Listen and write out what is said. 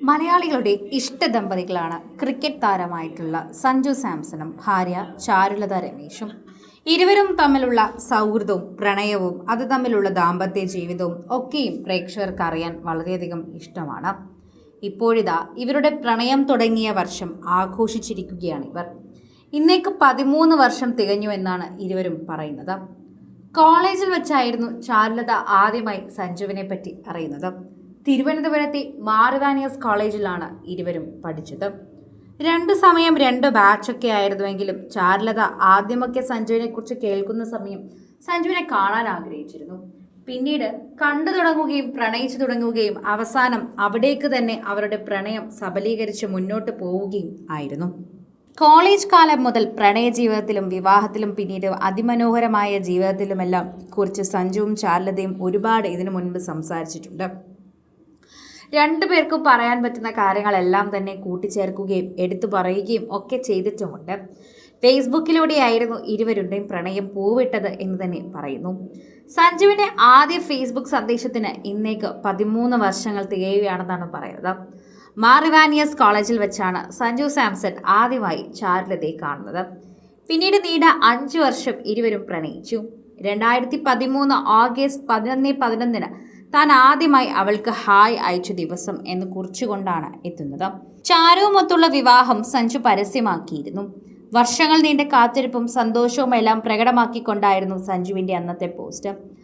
മലയാളികളുടെ ഇഷ്ട ദമ്പതികളാണ് ക്രിക്കറ്റ് താരമായിട്ടുള്ള സഞ്ജു സാംസണും ഭാര്യ ചാരുലത രമേശും. ഇരുവരും തമ്മിലുള്ള സൗഹൃദവും പ്രണയവും അത് തമ്മിലുള്ള ദാമ്പത്യ ജീവിതവും ഒക്കെയും പ്രേക്ഷകർക്ക് അറിയാൻ വളരെയധികം ഇഷ്ടമാണ്. ഇപ്പോഴിതാ ഇവരുടെ പ്രണയം തുടങ്ങിയ വർഷം ആഘോഷിച്ചിരിക്കുകയാണ് ഇവർ. ഇന്നേക്ക് 13 വർഷം തികഞ്ഞു എന്നാണ് ഇരുവരും പറയുന്നത്. കോളേജിൽ വെച്ചായിരുന്നു ചാരുലത ആദ്യമായി സഞ്ജുവിനെ പറ്റി അറിയുന്നത്. തിരുവനന്തപുരത്തെ മാറിവാനിയസ് കോളേജിലാണ് ഇരുവരും പഠിച്ചത്. രണ്ട് ബാച്ചൊക്കെ ആയിരുന്നുവെങ്കിലും ചാരുലത ആദ്യമൊക്കെ സഞ്ജുവിനെ കുറിച്ച് കേൾക്കുന്ന സമയം സഞ്ജുവിനെ കാണാൻ ആഗ്രഹിച്ചിരുന്നു. പിന്നീട് കണ്ടു തുടങ്ങുകയും പ്രണയിച്ചു തുടങ്ങുകയും അവസാനം അവിടേക്ക് തന്നെ അവരുടെ പ്രണയം സബലീകരിച്ച് മുന്നോട്ട് പോവുകയും ആയിരുന്നു. കോളേജ് കാലം മുതൽ പ്രണയ ജീവിതത്തിലും വിവാഹത്തിലും പിന്നീട് അതിമനോഹരമായ ജീവിതത്തിലുമെല്ലാം കുറിച്ച് സഞ്ജുവും ചാരുലതയും ഒരുപാട് ഇതിനു മുൻപ് സംസാരിച്ചിട്ടുണ്ട്. രണ്ടുപേർക്കും പറയാൻ പറ്റുന്ന കാര്യങ്ങളെല്ലാം തന്നെ കൂട്ടിച്ചേർക്കുകയും എടുത്തു പറയുകയും ഒക്കെ ചെയ്തിട്ടുമുണ്ട്. ഫേസ്ബുക്കിലൂടെയായിരുന്നു ഇരുവരുടെയും പ്രണയം പൂവിട്ടത് എന്ന് തന്നെ പറയുന്നു. സഞ്ജുവിൻ്റെ ആദ്യ ഫേസ്ബുക്ക് സന്ദേശത്തിന് ഇന്നേക്ക് 13 വർഷങ്ങൾ തികയുകയാണെന്നാണ് പറയുന്നത്. മാറിവാനിയസ് കോളേജിൽ വെച്ചാണ് സഞ്ജു സാംസൺ ആദ്യമായി ചാരുലതയെ കാണുന്നത്. പിന്നീട് നീണ്ട 5 വർഷം ഇരുവരും പ്രണയിച്ചു. 2013 ഓഗസ്റ്റ് 11 താൻ ആദ്യമായി അവൾക്ക് ഹായ് അയച്ച ദിവസം എന്ന് കുറിച്ചുകൊണ്ടാണ് എത്തുന്നത്. ചാരുവുമൊത്തുള്ള വിവാഹം സഞ്ജു പരസ്യമാക്കിയിരുന്നു. വർഷങ്ങൾ നീണ്ട കാത്തിരിപ്പും സന്തോഷവും എല്ലാം പ്രകടമാക്കിക്കൊണ്ടായിരുന്നു സഞ്ജുവിൻ്റെ അന്നത്തെ പോസ്റ്റ്.